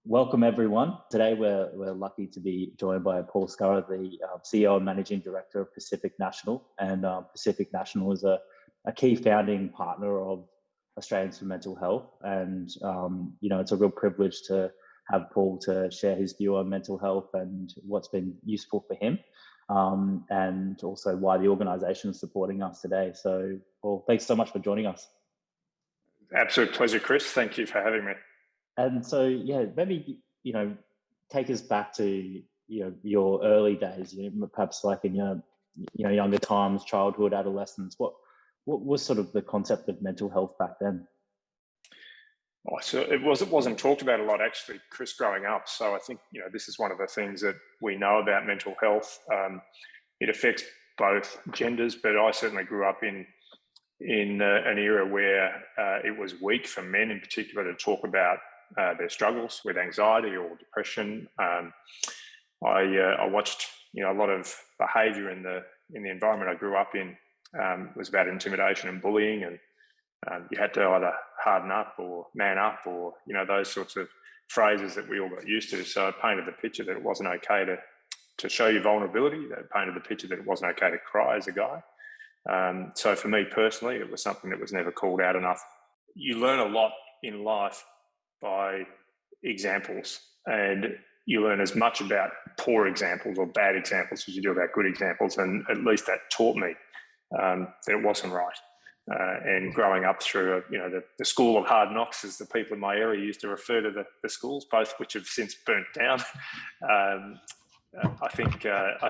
Welcome everyone. Today we're lucky to be joined by Paul Scurrah, the CEO and Managing Director of Pacific National. And Pacific National is a key founding partner of Australians for Mental Health. And it's a real privilege to have Paul to share his view on mental health and what's been useful for him, and also why the organisation is supporting us today. So, Paul, thanks so much for joining us. Absolute pleasure, Chris. Thank you for having me. And so, maybe, take us back to, your early days, perhaps like in your, younger times, childhood, adolescence. What was sort of the concept of mental health back then? Oh, so it wasn't talked about a lot, actually, Chris, growing up. So I think, this is one of the things that we know about mental health. It affects both genders, but I certainly grew up in an era where it was weak for men in particular to talk about their struggles with anxiety or depression. I watched, a lot of behaviour in the environment I grew up in was about intimidation and bullying, and you had to either harden up or man up, or those sorts of phrases that we all got used to. So it painted the picture that it wasn't okay to show your vulnerability. That painted the picture that it wasn't okay to cry as a guy. So for me personally, it was something that was never called out enough. You learn a lot in life by examples, and you learn as much about poor examples or bad examples as you do about good examples. And at least that taught me that it wasn't right. And growing up through, the school of hard knocks, as the people in my area used to refer to the schools, both which have since burnt down. I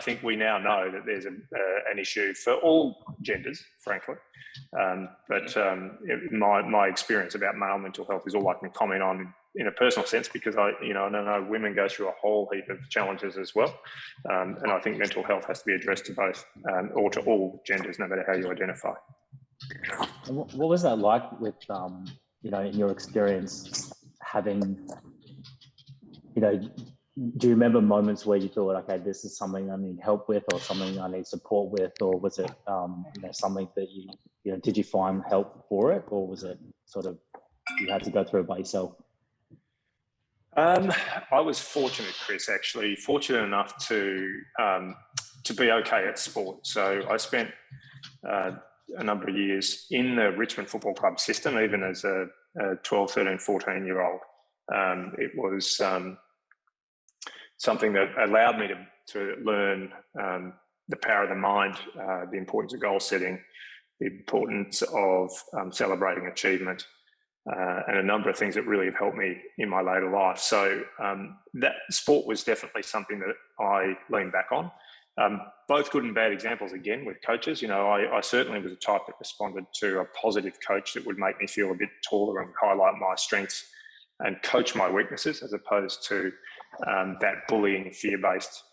think we now know that there's an issue for all genders, frankly. But my experience about male mental health is all I can comment on in a personal sense, because I know women go through a whole heap of challenges as well. And I think mental health has to be addressed to both, or to all genders, no matter how you identify. What was that like with, in your experience, having, do you remember moments where you thought, okay, this is something I need help with, or something I need support with, or was it, something that did you find help for it, or was it sort of you had to go through it by yourself? I was fortunate, Chris, actually fortunate enough to be okay at sport. So I spent a number of years in the Richmond Football Club system, even as a 12, 13, 14-year-old. It was something that allowed me to learn the power of the mind, the importance of goal setting, the importance of celebrating achievement, and a number of things that really have helped me in my later life. So that sport was definitely something that I leaned back on. Both good and bad examples, again, with coaches. I certainly was a type that responded to a positive coach that would make me feel a bit taller and highlight my strengths and coach my weaknesses, as opposed to that bullying, fear-based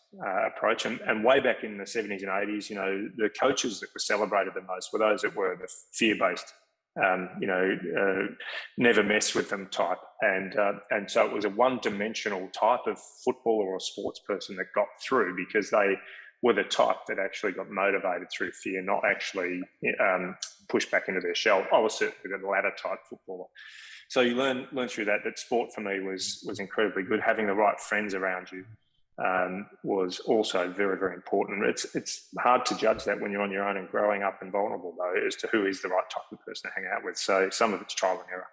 approach. And way back in the 70s and 80s, the coaches that were celebrated the most were those that were the fear-based, never mess with them type. And so it was a one-dimensional type of footballer or sports person that got through, because they were the type that actually got motivated through fear, not actually pushed back into their shell. I was certainly the latter type footballer. So you learn through that sport for me was incredibly good. Having the right friends around you was also very, very important. It's hard to judge that when you're on your own and growing up and vulnerable, though, as to who is the right type of person to hang out with. So some of it's trial and error.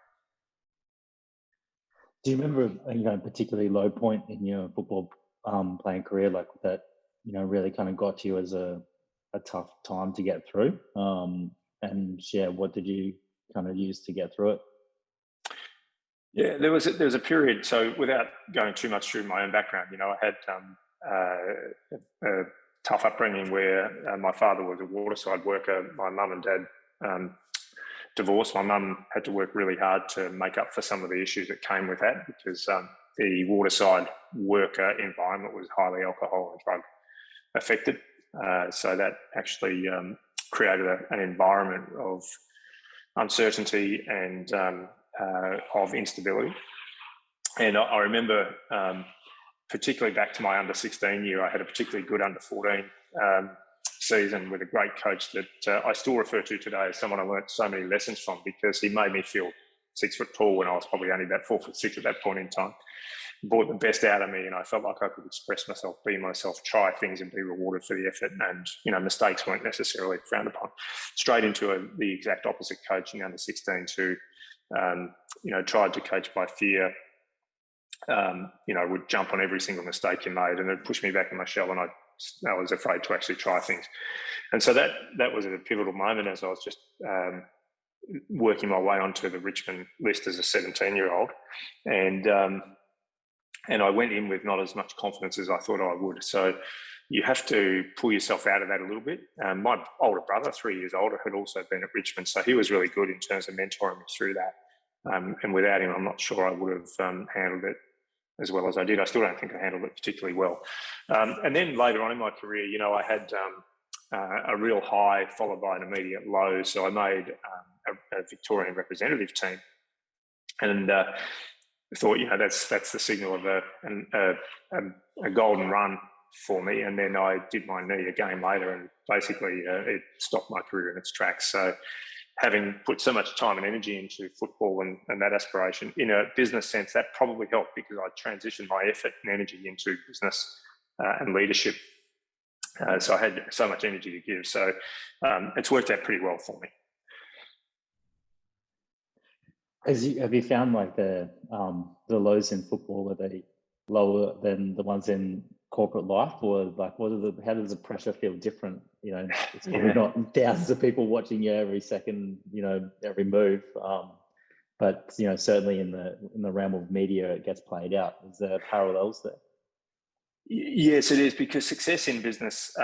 Do you remember, a particularly low point in your football playing career, like that, really kind of got you as a tough time to get through? What did you kind of use to get through it? Yeah, there was a period. So without going too much through my own background, I had a tough upbringing where my father was a waterside worker. My mum and dad divorced. My mum had to work really hard to make up for some of the issues that came with that, because the waterside worker environment was highly alcohol and drug affected. So that actually created an environment of uncertainty and of instability. And I remember, particularly back to my under 16 year, I had a particularly good under 14 season with a great coach that I still refer to today as someone I learnt so many lessons from, because he made me feel 6 foot tall when I was probably only about 4'6" at that point in time. brought the best out of me, and I felt like I could express myself, be myself, try things and be rewarded for the effort. And, you know, mistakes weren't necessarily frowned upon. Straight into the exact opposite coaching under 16s who, you know, tried to coach by fear, you know, would jump on every single mistake you made and it pushed me back in my shell, and I was afraid to actually try things. And so that was at a pivotal moment as I was just working my way onto the Richmond list as a 17-year-old. And I went in with not as much confidence as I thought I would. So you have to pull yourself out of that a little bit. My older brother, 3 years older, had also been at Richmond. So he was really good in terms of mentoring me through that. And without him, I'm not sure I would have handled it as well as I did. I still don't think I handled it particularly well. And then later on in my career, you know, I had a real high followed by an immediate low. So I made a Victorian representative team, and thought, you know, that's the signal of a golden run for me. And then I did my knee a game later, and basically it stopped my career in its tracks. So having put so much time and energy into football and that aspiration, in a business sense, that probably helped because I transitioned my effort and energy into business and leadership. So I had so much energy to give. So it's worked out pretty well for me. Have you found like the lows in football, are they lower than the ones in corporate life, or like how does the pressure feel different? You know, it's probably not thousands of people watching you every second, you know, every move, but you know, certainly in the realm of media, it gets played out. Is there parallels there? Yes, it is, because success in business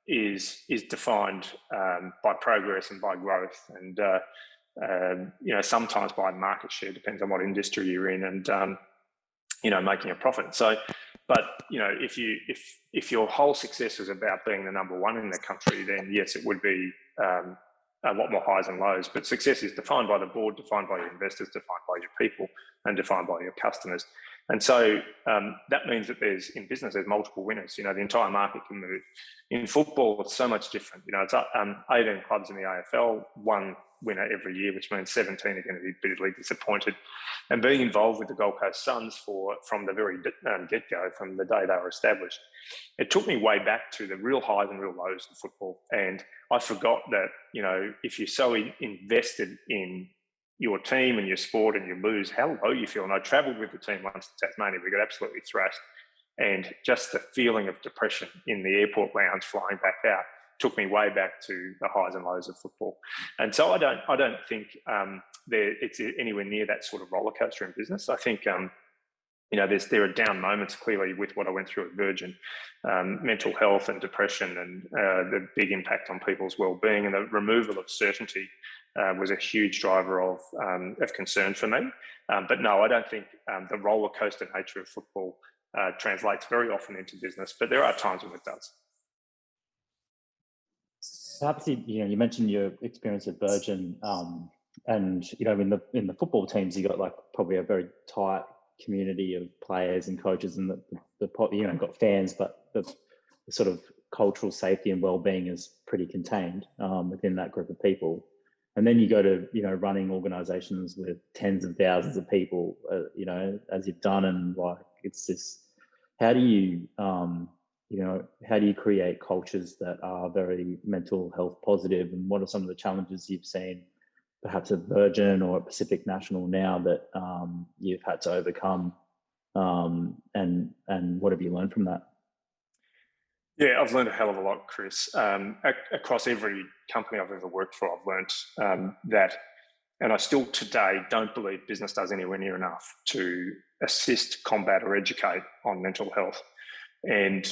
is defined by progress and by growth, and you know, sometimes by market share, depends on what industry you're in, and you know, making a profit. So, but you know, if your whole success is about being the number one in the country, then yes, it would be a lot more highs and lows. But success is defined by the board, defined by your investors, defined by your people, and defined by your customers. And so that means that in business, there's multiple winners. You know, the entire market can move. In football, it's so much different. You know, it's 18 clubs in the AFL, one winner every year, which means 17 are going to be bitterly disappointed. And being involved with the Gold Coast Suns from the very get-go, from the day they were established, it took me way back to the real highs and real lows in football. And I forgot that, you know, if you're so invested in your team and your sport and you lose, how low you feel. And I travelled with the team once to Tasmania. We got absolutely thrashed. And just the feeling of depression in the airport lounge flying back out took me way back to the highs and lows of football. And so I don't think it's anywhere near that sort of roller coaster in business. I think you know, there are down moments clearly with what I went through at Virgin, mental health and depression, and the big impact on people's well-being, and the removal of certainty was a huge driver of concern for me. But no, I don't think the roller coaster nature of football translates very often into business, but there are times when it does. Perhaps you mentioned your experience at Virgin, and you know, in the football teams, you got like probably a very tight community of players and coaches, and the you know, got fans, but the sort of cultural safety and well-being is pretty contained within that group of people. And then you go to, you know, running organizations with tens of thousands of people, you know, as you've done, and like it's this. How do you how do you create cultures that are very mental health positive, and what are some of the challenges you've seen perhaps at Virgin or at Pacific National now that you've had to overcome, and what have you learned from that? Yeah, I've learned a hell of a lot, Chris. Across every company I've ever worked for, I've learned that, and I still today don't believe business does anywhere near enough to assist, combat, or educate on mental health. And,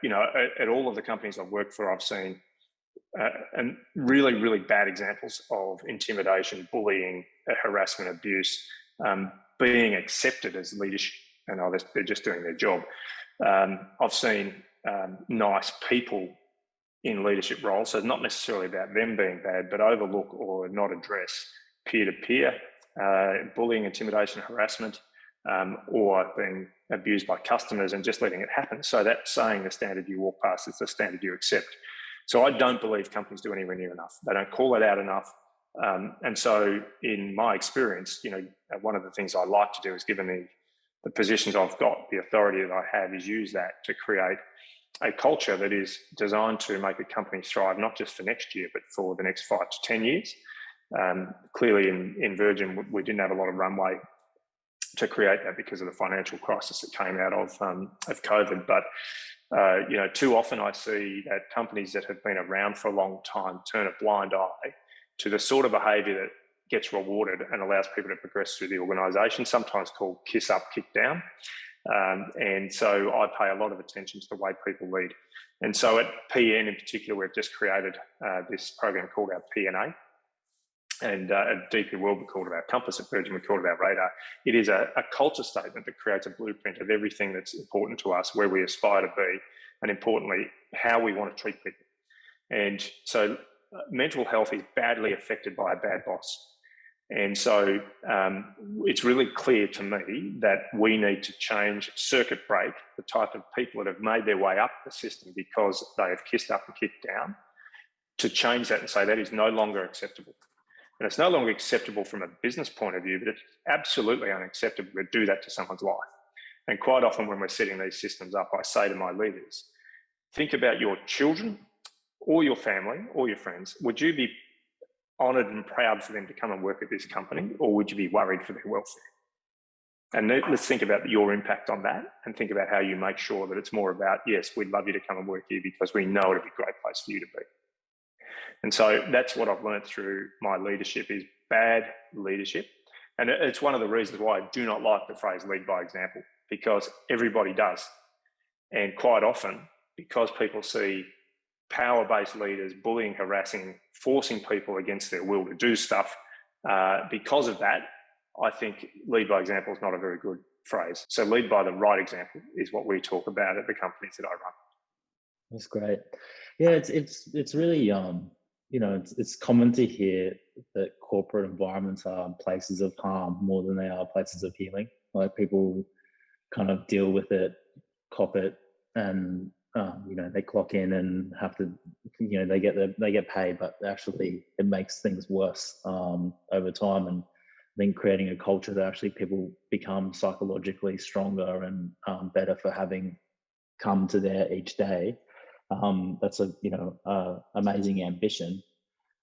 you know, at all of the companies I've worked for, I've seen and really, really bad examples of intimidation, bullying, harassment, abuse, being accepted as leadership, and they're just doing their job. I've seen nice people in leadership roles, so it's not necessarily about them being bad, but overlook or not address peer-to-peer bullying, intimidation, harassment, or being abused by customers and just letting it happen. So that's saying the standard you walk past is the standard you accept. So I don't believe companies do anywhere near enough. They don't call it out enough. And so in my experience, you know, one of the things I like to do is, given the positions I've got, the authority that I have, is use that to create a culture that is designed to make a company thrive, not just for next year, but for the next 5 to 10 years. Clearly in Virgin, we didn't have a lot of runway to create that because of the financial crisis that came out of COVID. But, too often I see that companies that have been around for a long time turn a blind eye to the sort of behaviour that gets rewarded and allows people to progress through the organisation, sometimes called kiss up, kick down. And so I pay a lot of attention to the way people lead. And so at PN in particular, we've just created this program called our PNA. And at DP World, we called it our compass. At Virgin, we called it our radar. It is a culture statement that creates a blueprint of everything that's important to us, where we aspire to be, and importantly, how we want to treat people. And so mental health is badly affected by a bad boss. And so it's really clear to me that we need to change, circuit break the type of people that have made their way up the system because they have kissed up and kicked down, to change that and say that is no longer acceptable. And it's no longer acceptable from a business point of view, but it's absolutely unacceptable to do that to someone's life. And quite often when we're setting these systems up, I say to my leaders, think about your children or your family or your friends. Would you be honoured and proud for them to come and work at this company, or would you be worried for their welfare? And let's think about your impact on that, and think about how you make sure that it's more about, yes, we'd love you to come and work here because we know it'd be a great place for you to be. And so that's what I've learned through my leadership, is bad leadership. And it's one of the reasons why I do not like the phrase lead by example, because everybody does. And quite often, because people see power-based leaders bullying, harassing, forcing people against their will to do stuff, because of that, I think lead by example is not a very good phrase. So lead by the right example is what we talk about at the companies that I run. That's great. Yeah, it's really it's common to hear that corporate environments are places of harm more than they are places of healing. Like, people kind of deal with it, cop it, and they clock in and have to, they get paid, but actually it makes things worse over time. And I think creating a culture that actually people become psychologically stronger and better for having come to there each day. That's amazing ambition.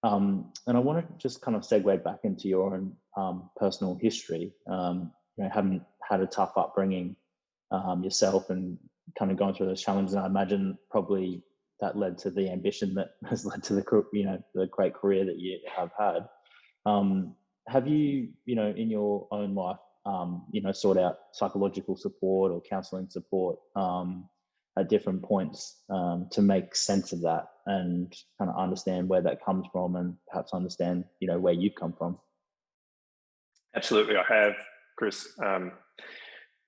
And I want to just kind of segue back into your own personal history. Haven't had a tough upbringing yourself, and kind of going through those challenges. And I imagine probably that led to the ambition that has led to the great career that you have had. Have you, in your own life, sought out psychological support or counselling support at different points to make sense of that and kind of understand where that comes from, and perhaps understand, where you've come from? Absolutely, I have, Chris.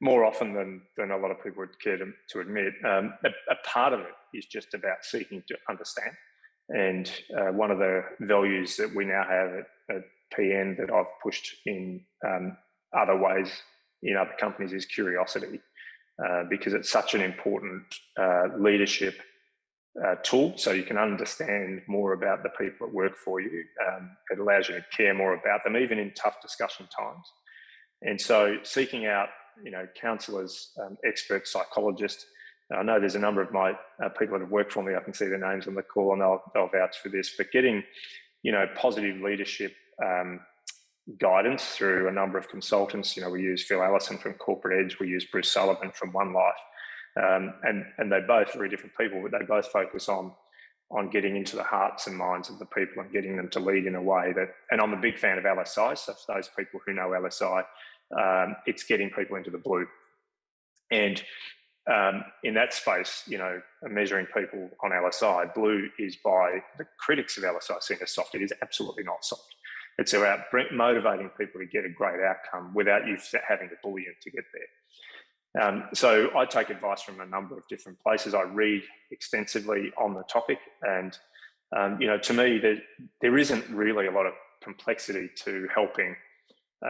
More often than a lot of people would care to admit. A part of it is just about seeking to understand. And one of the values that we now have at PN that I've pushed in other ways in other companies is curiosity, because it's such an important leadership tool. So you can understand more about the people that work for you. It allows you to care more about them, even in tough discussion times. And so seeking out counsellors, experts, psychologists. I know there's a number of my people that have worked for me. I can see their names on the call, and they'll vouch for this. But getting, positive leadership guidance through a number of consultants. We use Phil Allison from Corporate Edge. We use Bruce Sullivan from One Life, and they're both very different people, but they both focus on getting into the hearts and minds of the people and getting them to lead in a way that. And I'm a big fan of LSI. So for those people who know LSI. It's getting people into the blue. And in that space, measuring people on LSI, blue is, by the critics of LSI, seen as soft. It is absolutely not soft. It's about motivating people to get a great outcome without you having to bully them to get there. So I take advice from a number of different places. I read extensively on the topic. And, to me, there isn't really a lot of complexity to helping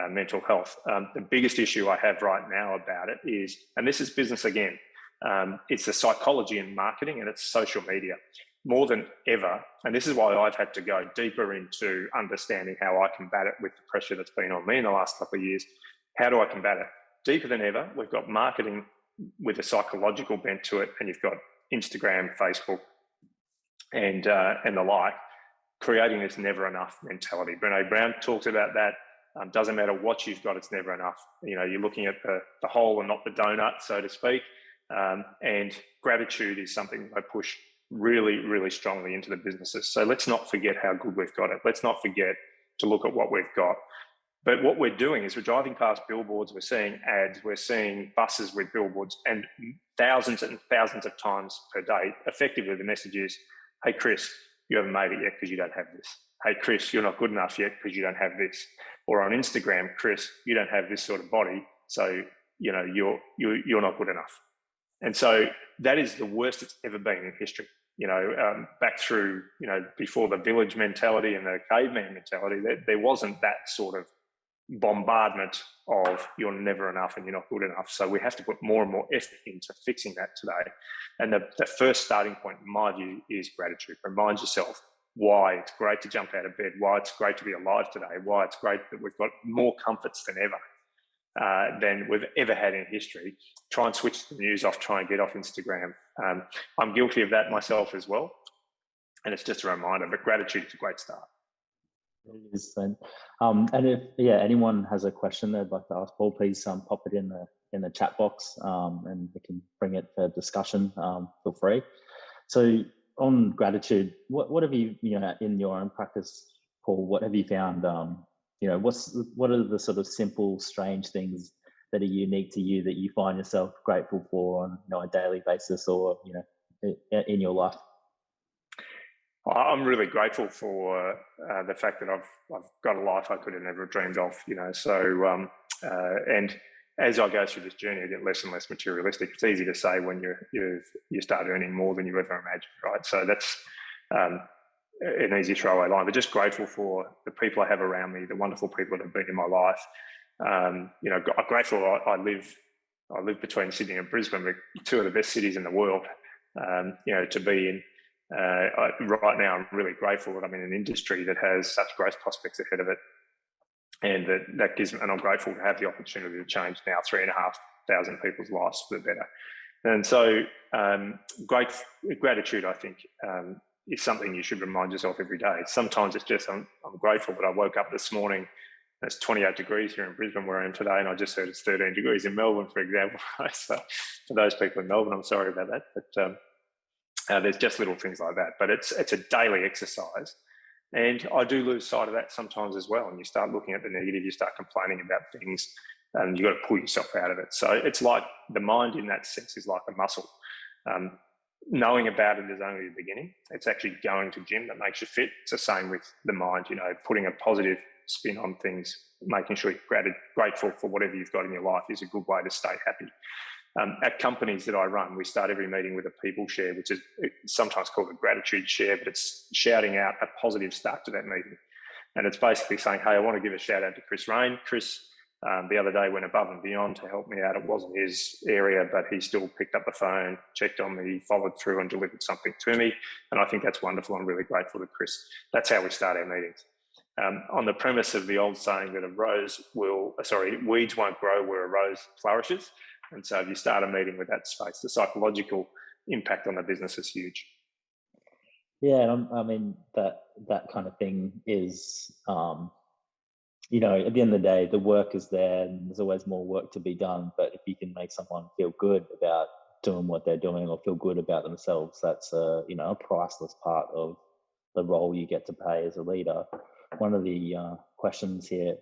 mental health. The biggest issue I have right now about it is, and this is business again, it's the psychology and marketing, and it's social media more than ever. And this is why I've had to go deeper into understanding how I combat it with the pressure that's been on me in the last couple of years. How do I combat it? deeper than ever. We've got marketing with a psychological bent to it, and you've got Instagram, Facebook, and the like, creating this never enough mentality. Brene Brown talks about that. Doesn't matter what you've got, it's never enough. You know, you're looking at the whole and not the donut, so to speak. And gratitude is something I push really, really strongly into the businesses. So let's not forget how good we've got it. Let's not forget to look at what we've got. But what we're doing is we're driving past billboards, we're seeing ads, we're seeing buses with billboards, and thousands and thousands of times per day, effectively the message is, hey, Chris, you haven't made it yet because you don't have this. Hey, Chris, you're not good enough yet because you don't have this. Or on Instagram, Chris, you don't have this sort of body, so you know you're not good enough. And so that is the worst it's ever been in history. You know, back through, you know, before the village mentality and the caveman mentality, there wasn't that sort of bombardment of you're never enough and you're not good enough. So we have to put more and more effort into fixing that today. And the first starting point, in my view, is gratitude. Remind yourself why it's great to jump out of bed, why it's great to be alive today, why it's great that we've got more comforts than ever, than we've ever had in history. Try and switch the news off, try and get off Instagram. I'm guilty of that myself as well. And it's just a reminder, but gratitude is a great start. It is. And if anyone has a question they'd like to ask Paul, please pop it in the chat box, and we can bring it for discussion. Feel free. So on gratitude, what have you in your own practice, Paul? What have you found? What are the sort of simple, strange things that are unique to you that you find yourself grateful for on a daily basis, or in your life? I'm really grateful for the fact that I've got a life I could have never dreamed of, So, and as I go through this journey, I get less and less materialistic. It's easy to say when you start earning more than you ever imagined, right? So that's an easy throwaway line. But just grateful for the people I have around me, the wonderful people that have been in my life. I'm grateful. I live between Sydney and Brisbane, two of the best cities in the world. To be in. Right now, I'm really grateful that I'm in an industry that has such growth prospects ahead of it, and that gives me, and I'm grateful to have the opportunity to change now 3,500 people's lives for the better. And so, gratitude, I think, is something you should remind yourself every day. Sometimes it's just I'm grateful that I woke up this morning. It's 28 degrees here in Brisbane where I am today, and I just heard it's 13 degrees in Melbourne, for example. So for those people in Melbourne, I'm sorry about that, but there's just little things like that. But it's a daily exercise, and I do lose sight of that sometimes as well. And you start looking at the negative, you start complaining about things, and you've got to pull yourself out of it. So it's like the mind in that sense is like a muscle. Knowing about it is only the beginning. It's actually going to gym that makes you fit. It's the same with the mind, putting a positive spin on things, making sure you're grateful for whatever you've got in your life is a good way to stay happy. At companies that I run, we start every meeting with a people share, which is sometimes called a gratitude share, but it's shouting out a positive start to that meeting. And it's basically saying, hey, I want to give a shout out to Chris Rain. Chris, the other day, went above and beyond to help me out. It wasn't his area, but he still picked up the phone, checked on me, followed through and delivered something to me. And I think that's wonderful. I'm really grateful to Chris. That's how we start our meetings. On the premise of the old saying that weeds won't grow where a rose flourishes. And so if you start a meeting with that space, the psychological impact on the business is huge. Yeah, I mean, that kind of thing is, at the end of the day, the work is there and there's always more work to be done. But if you can make someone feel good about doing what they're doing or feel good about themselves, that's a priceless part of the role you get to play as a leader. One of the questions here,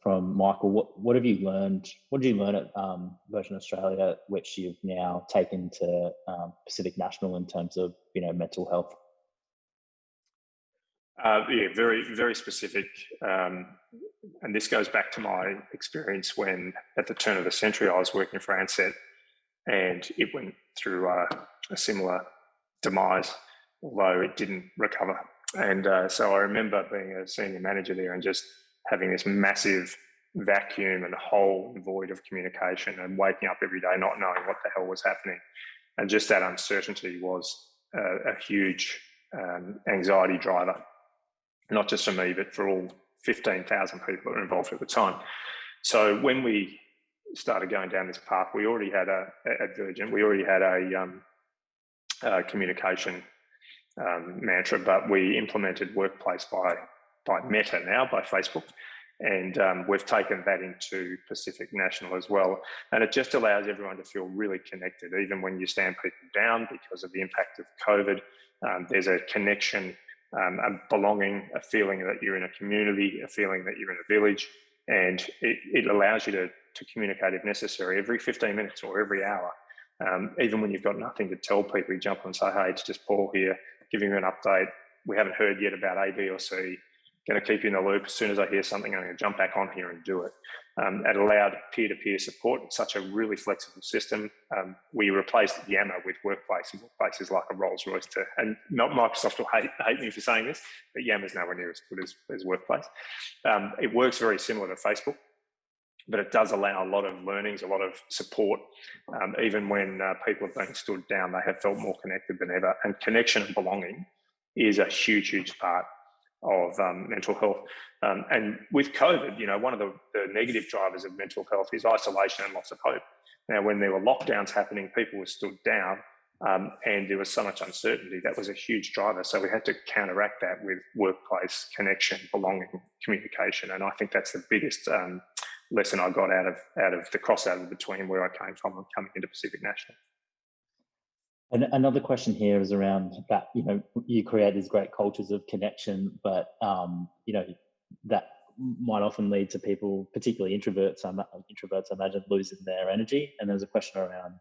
from Michael, what have you learned? What did you learn at Virgin Australia, which you've now taken to Pacific National in terms of mental health? Very, very specific. And this goes back to my experience when, at the turn of the century, I was working for Ansett, and it went through a similar demise, although it didn't recover. And so I remember being a senior manager there and just having this massive vacuum and hole and void of communication, and waking up every day not knowing what the hell was happening. And just that uncertainty was a huge anxiety driver, not just for me, but for all 15,000 people that were involved at the time. So when we started going down this path, we already had at Virgin, we already had a communication mantra, but we implemented Workplace by Meta now, by Facebook. And we've taken that into Pacific National as well. And it just allows everyone to feel really connected, even when you stand people down because of the impact of COVID. There's a connection, a belonging, a feeling that you're in a community, a feeling that you're in a village. And it allows you to communicate if necessary every 15 minutes or every hour. Even when you've got nothing to tell people, you jump on and say, hey, it's just Paul here, giving you an update. We haven't heard yet about A, B or C. Going to keep you in the loop. As soon as I hear something, I'm going to jump back on here and do it. It allowed peer-to-peer support. It's such a really flexible system. We replaced Yammer with Workplace, and Workplace is like a Rolls Royce to, and Microsoft will hate me for saying this, but Yammer's nowhere near as good as Workplace. It works very similar to Facebook, but it does allow a lot of learnings, a lot of support. Even when people have been stood down, they have felt more connected than ever. And connection and belonging is a huge, huge part of mental health. And with COVID, one of the negative drivers of mental health is isolation and loss of hope. Now, when there were lockdowns happening, people were stood down and there was so much uncertainty. That was a huge driver. So we had to counteract that with workplace connection, belonging, communication. And I think that's the biggest lesson I got out of the crossover between where I came from and coming into Pacific National. And another question here is around that, you create these great cultures of connection, but, that might often lead to people, particularly introverts, I imagine, losing their energy. And there's a question around,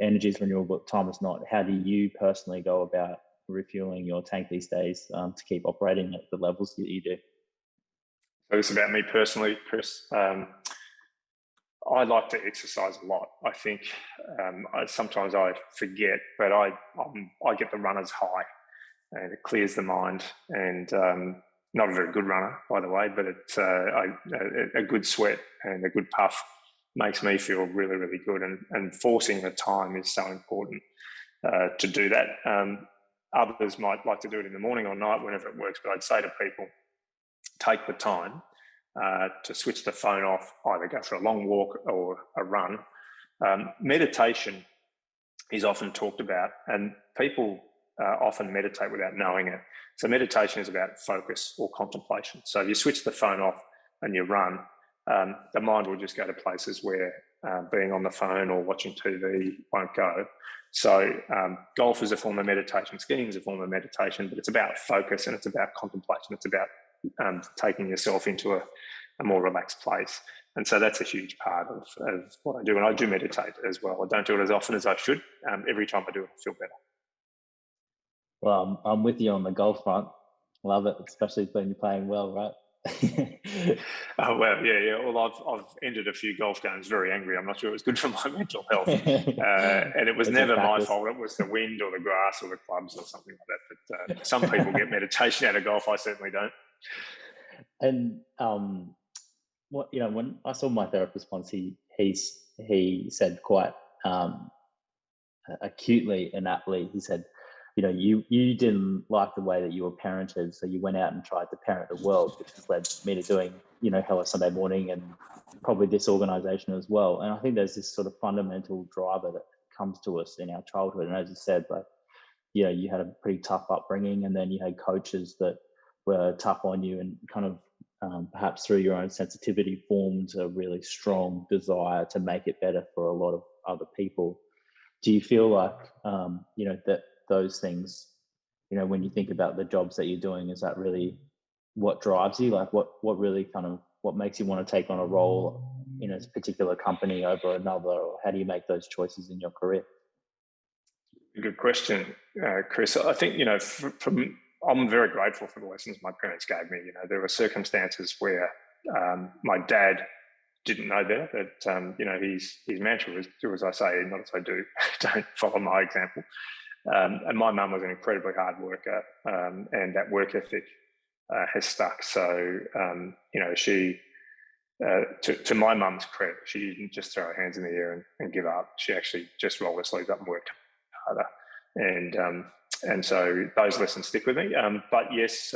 energy is renewable, but time is not. How do you personally go about refueling your tank these days to keep operating at the levels that you do? So this is about me personally, Chris. I like to exercise a lot. I think sometimes I forget, but I get the runner's high, and it clears the mind. And not a very good runner, by the way, but it's a good sweat and a good puff makes me feel really, really good. And forcing the time is so important to do that. Others might like to do it in the morning or night, whenever it works. But I'd say to people, take the time to switch the phone off, either go for a long walk or a run. Meditation is often talked about, and people often meditate without knowing it. So meditation is about focus or contemplation. So if you switch the phone off and you run, the mind will just go to places where being on the phone or watching TV won't go. So golf is a form of meditation, skiing is a form of meditation, but it's about focus and it's about contemplation. It's about taking yourself into a more relaxed place. And so that's a huge part of what I do. And I do meditate as well. I don't do it as often as I should. Every time I do it, I feel better. Well, I'm with you on the golf front. Love it, especially when you're playing well, right? Oh, well, yeah. Well, I've ended a few golf games very angry. I'm not sure it was good for my mental health. And it was never my fault. It was the wind or the grass or the clubs or something like that. But some people get meditation out of golf. I certainly don't. And when I saw my therapist once, he said quite acutely and aptly, he said, you didn't like the way that you were parented, so you went out and tried to parent the world, which has led me to doing, Hello Sunday Morning and probably this organization as well. And I think there's this sort of fundamental driver that comes to us in our childhood. And as you said, like, you had a pretty tough upbringing, and then you had coaches that were tough on you, and kind of perhaps through your own sensitivity formed a really strong desire to make it better for a lot of other people. Do you feel like, that those things, when you think about the jobs that you're doing, is that really what drives you? Like what really what makes you want to take on a role in a particular company over another, or how do you make those choices in your career? Good question, Chris. I think, I'm very grateful for the lessons my parents gave me. There were circumstances where my dad didn't know better, that, his mantra was, do as I say, not as I do. Don't follow my example. And my mum was an incredibly hard worker, and that work ethic has stuck. So, she, to my mum's credit, she didn't just throw her hands in the air and give up. She actually just rolled her sleeves up and worked harder. And so those lessons stick with me. But yes,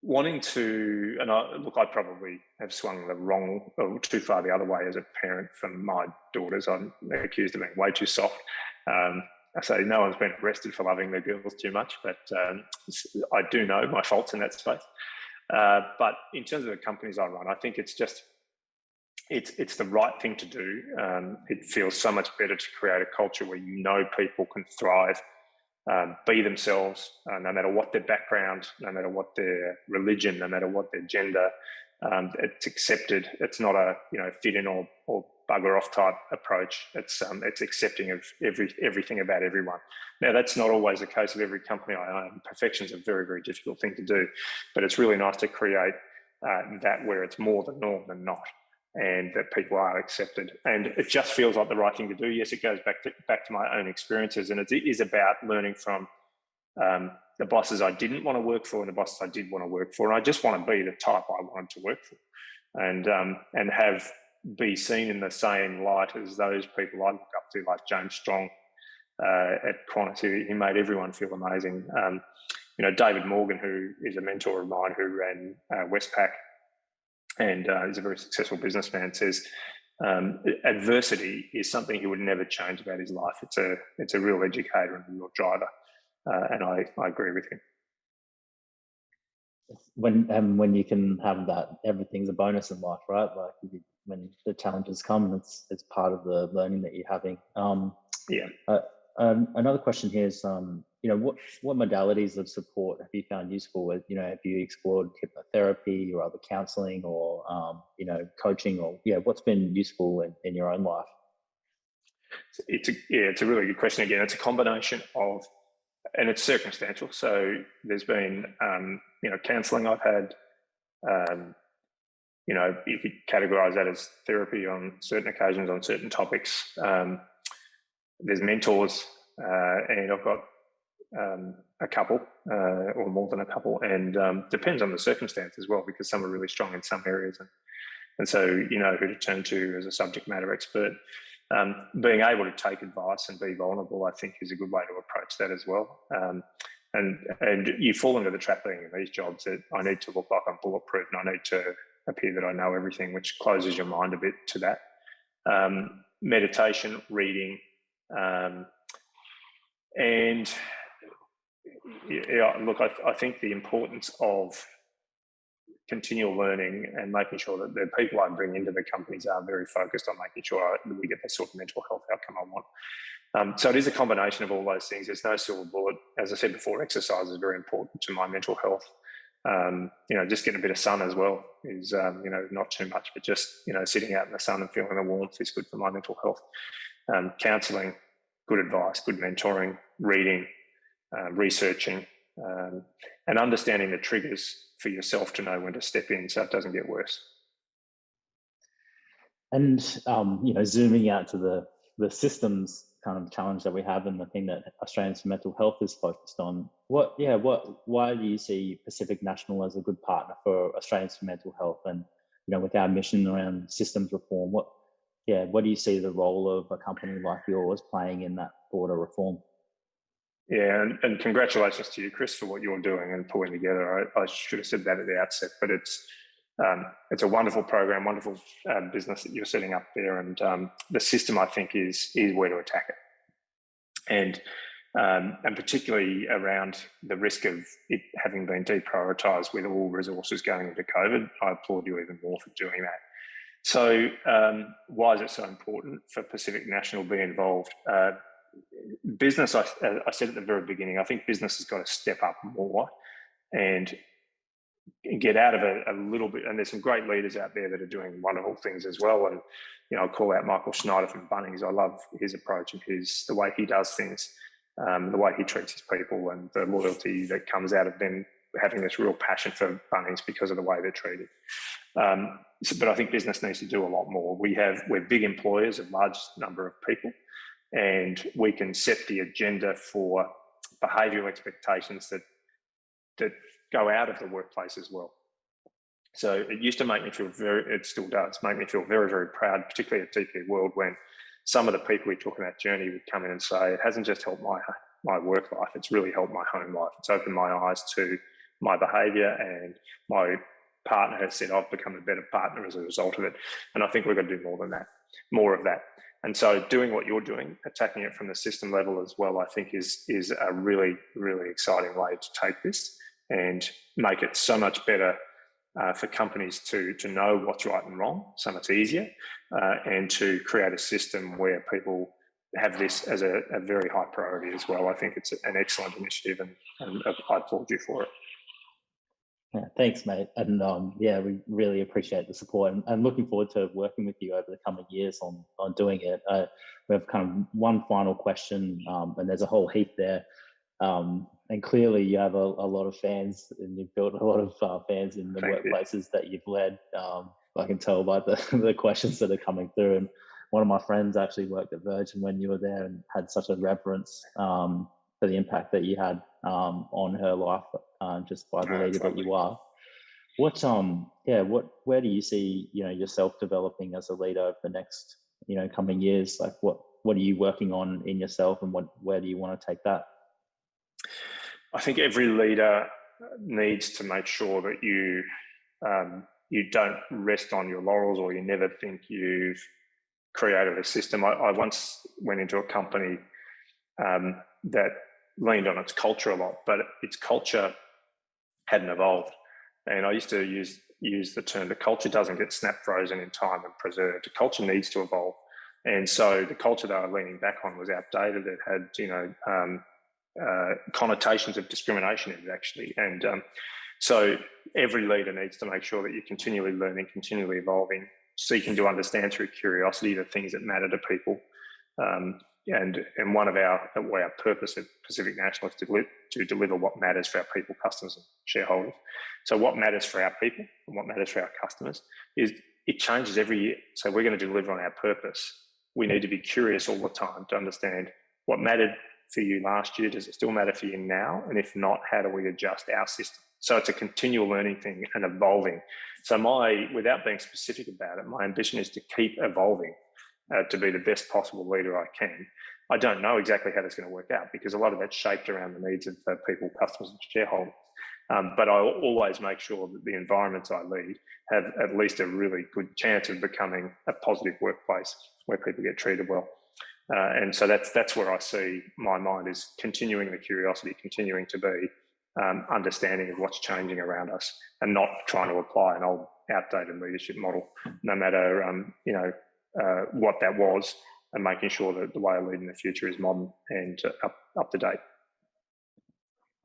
wanting to, and I probably have swung the wrong, or too far the other way as a parent for my daughters. I'm accused of being way too soft. I say no one's been arrested for loving their girls too much, but I do know my faults in that space. But in terms of the companies I run, I think it's just, it's the right thing to do. It feels so much better to create a culture where people can thrive, be themselves, no matter what their background, no matter what their religion, no matter what their gender. It's accepted. It's not a fit in or bugger off type approach. It's accepting of everything about everyone. Now, that's not always the case of every company I own. Perfection is a very, very difficult thing to do, but it's really nice to create that where it's more the norm than not, and that people are accepted. And it just feels like the right thing to do. Yes, it goes back to my own experiences, and it is about learning from the bosses I didn't want to work for and the bosses I did want to work for. And I just want to be the type I wanted to work for, and be seen in the same light as those people I look up to, like James Strong at Qantas. He made everyone feel amazing. David Morgan, who is a mentor of mine, who ran Westpac, and he's a very successful businessman, says adversity is something he would never change about his life. It's a real educator and a real driver, and I agree with him. When you can have that, everything's a bonus in life, right? Like when the challenges come, it's part of the learning that you're having. Another question here is, what modalities of support have you found useful? Have you explored hypnotherapy or other counselling, or coaching, or what's been useful in your own life? It's a really good question. Again, it's a combination of, and it's circumstantial. So there's been counselling I've had. You could categorise that as therapy on certain occasions on certain topics. There's mentors, and I've got a couple or more than a couple, and depends on the circumstance as well, because some are really strong in some areas, and so who to turn to as a subject matter expert. Being able to take advice and be vulnerable, I think, is a good way to approach that as well. And you fall into the trap being in these jobs that I need to look like I'm bulletproof and I need to appear that I know everything, which closes your mind a bit to that. Meditation, reading, and look, I think the importance of continual learning and making sure that the people I bring into the companies are very focused on making sure that we get the sort of mental health outcome I want. So it is a combination of all those things. There's no silver bullet. As I said before, exercise is very important to my mental health. Just getting a bit of sun as well is, not too much, but just, sitting out in the sun and feeling the warmth is good for my mental health. Counselling, good advice, good mentoring, reading, researching, and understanding the triggers for yourself to know when to step in so it doesn't get worse. And, zooming out to the systems kind of challenge that we have, and the thing that Australians for Mental Health is focused on, why do you see Pacific National as a good partner for Australians for Mental Health? And, with our mission around systems reform, what do you see the role of a company like yours playing in that broader reform? Yeah, and congratulations to you, Chris, for what you're doing and pulling together. I should have said that at the outset, but it's a wonderful program, wonderful business that you're setting up there, and the system, I think, is where to attack it, and particularly around the risk of it having been deprioritised with all resources going into COVID. I applaud you even more for doing that. So, why is it so important for Pacific National to be involved? Business, I said at the very beginning, I think business has got to step up more and get out of it a little bit. And there's some great leaders out there that are doing wonderful things as well. And, I'll call out Michael Schneider from Bunnings. I love his approach and the way he does things, the way he treats his people, and the loyalty that comes out of them having this real passion for Bunnings because of the way they're treated. But I think business needs to do a lot more. We're big employers of large number of people, and we can set the agenda for behavioural expectations that go out of the workplace as well. So it used to make me feel it still does, make me feel very, very proud, particularly at DP World, when some of the people we took on that journey would come in and say, it hasn't just helped my work life, it's really helped my home life. It's opened my eyes to my behaviour, and my partner has said I've become a better partner as a result of it. And I think we've got to do more than that, more of that. And so doing what you're doing, attacking it from the system level as well, I think is a really, really exciting way to take this and make it so much better for companies to know what's right and wrong, so much easier, and to create a system where people have this as a very high priority as well. I think it's an excellent initiative, and I applaud you for it. Yeah, thanks, mate. And yeah, we really appreciate the support, and looking forward to working with you over the coming years on doing it. We have kind of one final question, and there's a whole heap there. And clearly you have a lot of fans, and you've built a lot of fans in the workplaces that you've led. I can tell by the questions that are coming through. And one of my friends actually worked at Virgin when you were there and had such a reverence for the impact that you had on her life, just by the leader that you are. Where do you see, yourself developing as a leader over the next, coming years? Like what are you working on in yourself, and where do you want to take that? I think every leader needs to make sure that you don't rest on your laurels, or you never think you've created a system. I once went into a company that leaned on its culture a lot, but its culture hadn't evolved. And I used to use the term that culture doesn't get snap frozen in time and preserved. The culture needs to evolve. And so the culture that I was leaning back on was outdated. It had, connotations of discrimination in it, actually. And so every leader needs to make sure that you're continually learning, continually evolving, seeking to understand through curiosity the things that matter to people. And one of our purpose at Pacific National is to deliver what matters for our people, customers, and shareholders. So what matters for our people and what matters for our customers is it changes every year. So we're going to deliver on our purpose. We need to be curious all the time to understand what mattered for you last year. Does it still matter for you now? And if not, how do we adjust our system? So it's a continual learning thing and evolving. So without being specific about it, my ambition is to keep evolving to be the best possible leader I can. I don't know exactly how that's going to work out, because a lot of that's shaped around the needs of people, customers, and shareholders. But I always make sure that the environments I lead have at least a really good chance of becoming a positive workplace where people get treated well. And so that's where I see my mind is continuing the curiosity, continuing to be understanding of what's changing around us, and not trying to apply an old, outdated leadership model, no matter what that was, and making sure that the way I lead in the future is modern and up to date.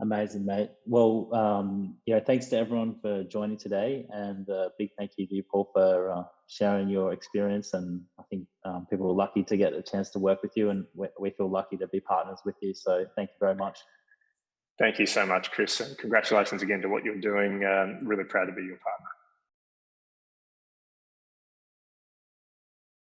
Amazing, mate. Well, thanks to everyone for joining today, and a big thank you to you, Paul, for sharing your experience. And I think people were lucky to get a chance to work with you, and we feel lucky to be partners with you. So thank you very much. Thank you so much, Chris, and congratulations again to what you're doing. Really proud to be your partner.